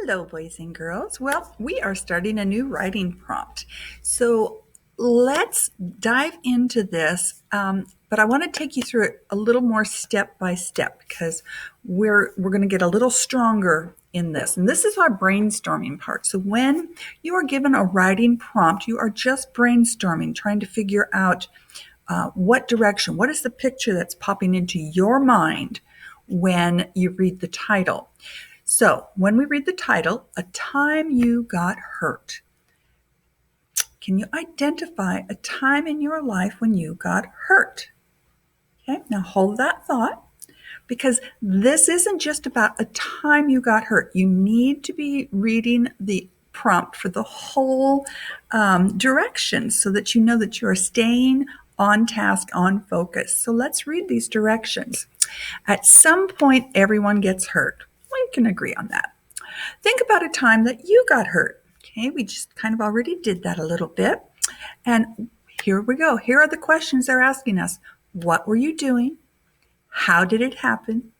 Hello, boys and girls. Well, we are starting a new writing prompt. So let's dive into this. But I want to take you through it a little more step by step because we're going to get a little stronger in this. And this is our brainstorming part. So when you are given a writing prompt, you are just brainstorming, trying to figure out what direction, what is the picture that's popping into your mind when you read the title. So when we read the title, A Time You Got Hurt, can you identify a time in your life when you got hurt? Okay, now hold that thought because this isn't just about a time you got hurt. You need to be reading the prompt for the whole direction so that you know that you are staying on task, on focus. So let's read these directions. At some point, everyone gets hurt. We can agree on that. Think about a time that you got hurt. Okay, we just kind of already did that a little bit. And here we go. Here are the questions they're asking us. What were you doing? How did it happen?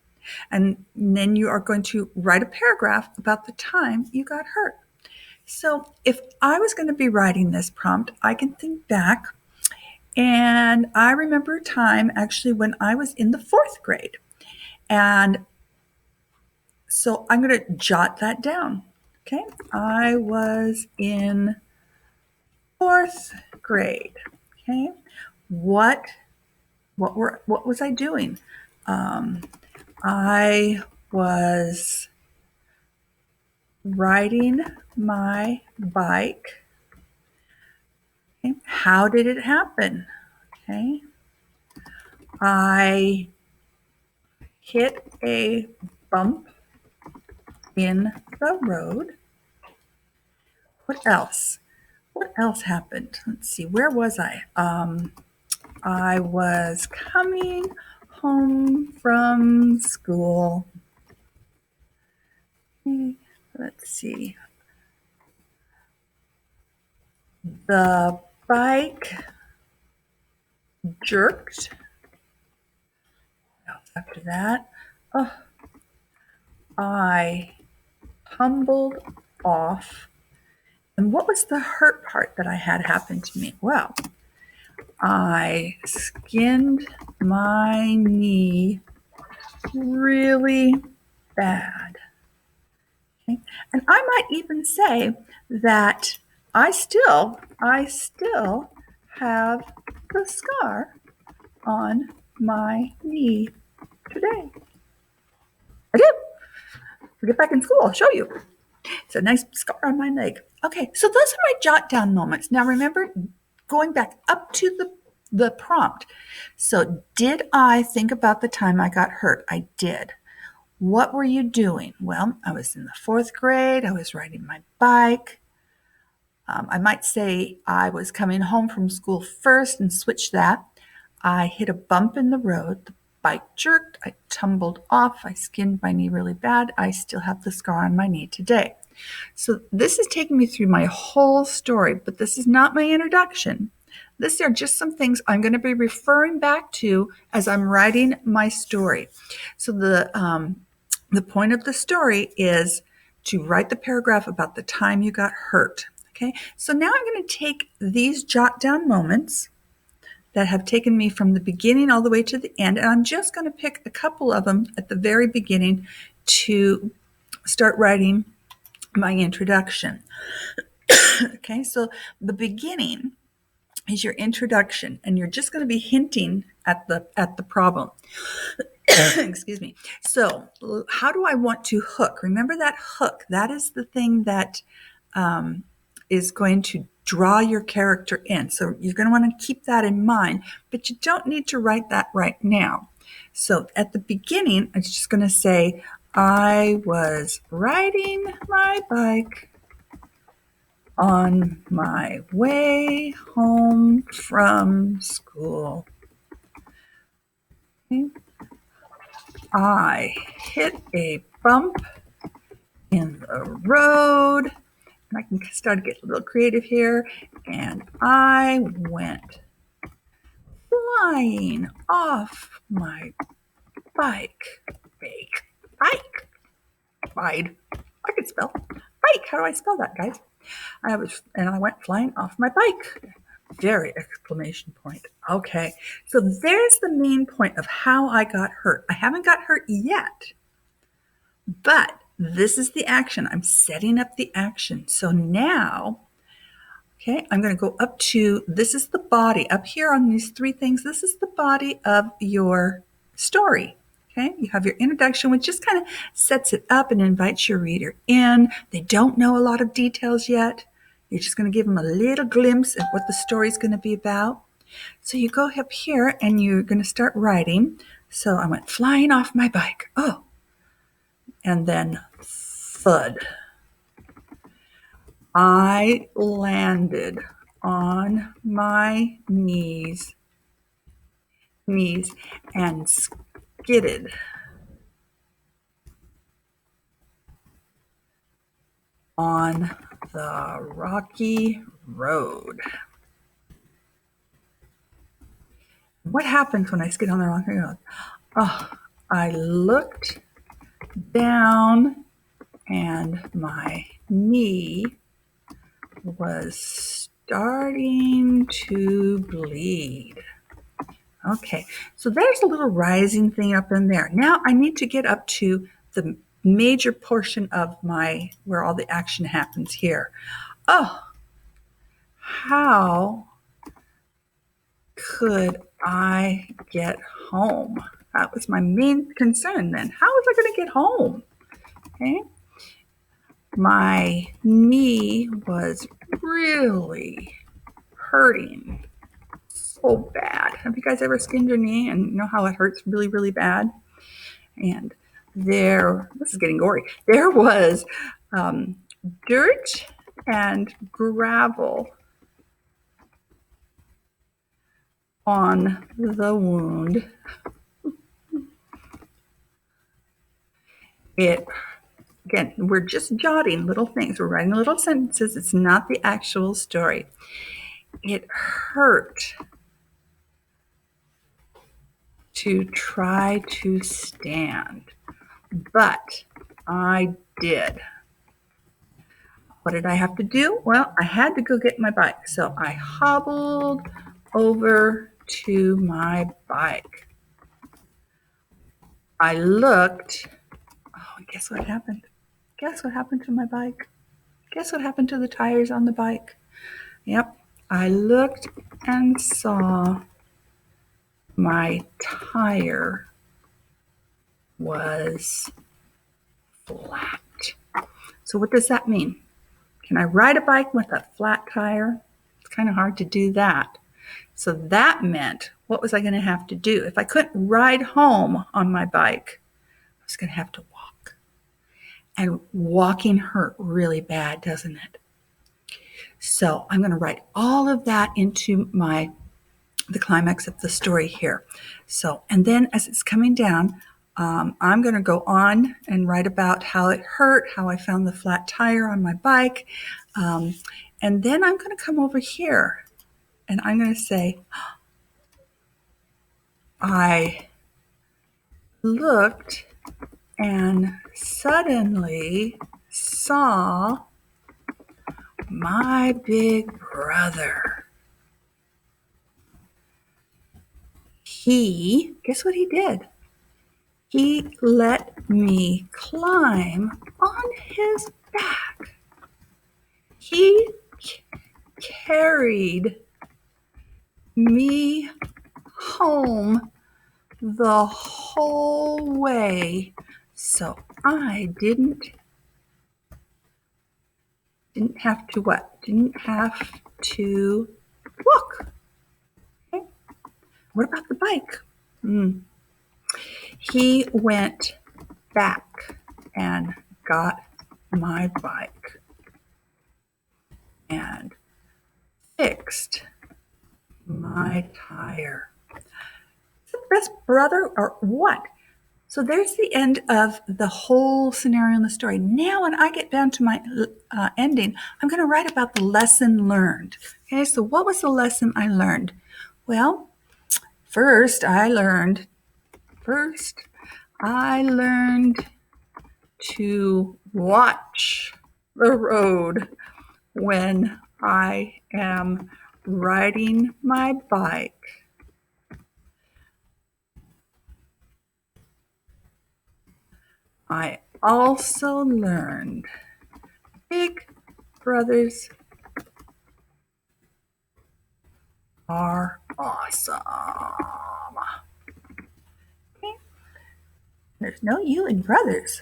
And then you are going to write a paragraph about the time you got hurt. So if I was going to be writing this prompt, I can think back. And I remember a time actually when I was in the fourth grade. And so I'm going to jot that down. Okay, I was in fourth grade. Okay, what was I doing? I was riding my bike. Okay, how did it happen? Okay, I hit a bump in the road. What else? What else happened? Let's see, where was I? I was coming home from school. Let's see. The bike jerked. After that, I tumbled off. And what was the hurt part that I had happen to me? Well, I skinned my knee really bad. Okay? And I might even say that I still have the scar on my knee today. I do. We get back in school, I'll show you. It's a nice scar on my leg. Okay, so those are my jot down moments. Now remember, going back up to the prompt. So did I think about the time I got hurt? I did. What were you doing? Well, I was in the fourth grade. I was riding my bike. I might say I was coming home from school first and switch that. I hit a bump in the road. The bike jerked. I tumbled off. I skinned my knee really bad. I still have the scar on my knee today. So this is taking me through my whole story, but this is not my introduction. These are just some things I'm going to be referring back to as I'm writing my story. So the point of the story is to write the paragraph about the time you got hurt. Okay, so now I'm going to take these jot down moments that have taken me from the beginning all the way to the end, and I'm just going to pick a couple of them at the very beginning to start writing my introduction. Okay, so the beginning is your introduction, and you're just going to be hinting at the problem. Excuse me. So how do I want to hook? Remember that hook. That is the thing that is going to draw your character in. So you're going to want to keep that in mind, but you don't need to write that right now. So at the beginning, I'm just going to say, I was riding my bike on my way home from school. Okay. I hit a bump in the road. And I can start to get a little creative here. And I went flying off my bike. I can spell bike. How do I spell that, guys? I went flying off my bike. Very exclamation point. Okay, so there's the main point of how I got hurt. I haven't got hurt yet, but this is the action. I'm setting up the action. So now, okay, I'm going to go up to, this is the body. Up here on these three things, this is the body of your story. Okay, you have your introduction, which just kind of sets it up and invites your reader in. They don't know a lot of details yet. You're just going to give them a little glimpse of what the story is going to be about. So you go up here and you're going to start writing. So I went flying off my bike. Oh, and then thud. I landed on my knees and skidded on the rocky road. What happens when I skid on the rocky road? Oh, I looked down and my knee was starting to bleed. Okay, so there's a little rising thing up in there. Now I need to get up to the major portion of where all the action happens here. Oh, how could I get home? That was my main concern then. How was I going to get home? Okay. My knee was really hurting so bad. Have you guys ever skinned your knee and know how it hurts really, really bad? And this is getting gory, there was dirt and gravel on the wound. Again, we're just jotting little things. We're writing little sentences. It's not the actual story. It hurt to try to stand, but I did. What did I have to do? Well, I had to go get my bike. So I hobbled over to my bike. I looked. Oh, guess what happened? Guess what happened to my bike? Guess what happened to the tires on the bike? Yep. I looked and saw my tire was flat. So what does that mean? Can I ride a bike with a flat tire? It's kind of hard to do that. So that meant, what was I going to have to do? If I couldn't ride home on my bike, I was going to have to walk. And walking hurt really bad, doesn't it? So I'm going to write all of that into the climax of the story here. So, and then as it's coming down, I'm going to go on and write about how it hurt, how I found the flat tire on my bike. And then I'm going to come over here and I'm going to say, I looked and suddenly saw my big brother. Guess what he did? He let me climb on his back. He carried me home the whole way, so I didn't have to what? Didn't have to walk. Okay. What about the bike? He went back and got my bike and fixed my tire. Is it the best brother or what? So there's the end of the whole scenario in the story. Now when I get down to my ending, I'm going to write about the lesson learned. Okay, so what was the lesson I learned? Well, first I learned to watch the road when I am riding my bike. I also learned big brothers are awesome. Okay. There's no you in brothers,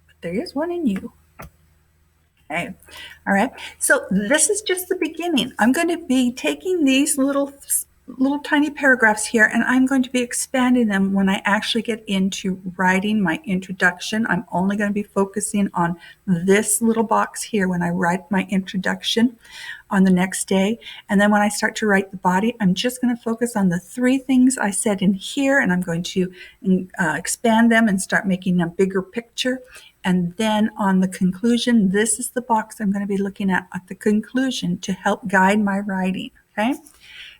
but there is one in you. Okay. All right. So this is just the beginning. I'm going to be taking these little tiny paragraphs here, and I'm going to be expanding them when I actually get into writing my introduction. I'm only going to be focusing on this little box here when I write my introduction on the next day. And then when I start to write the body, I'm just going to focus on the 3 things I said in here, and I'm going to expand them and start making a bigger picture. And then on the conclusion, this is the box I'm going to be looking at the conclusion to help guide my writing. Okay.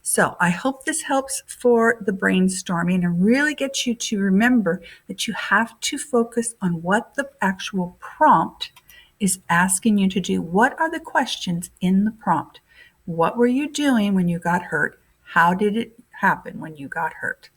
So I hope this helps for the brainstorming and really gets you to remember that you have to focus on what the actual prompt is asking you to do. What are the questions in the prompt? What were you doing when you got hurt? How did it happen when you got hurt?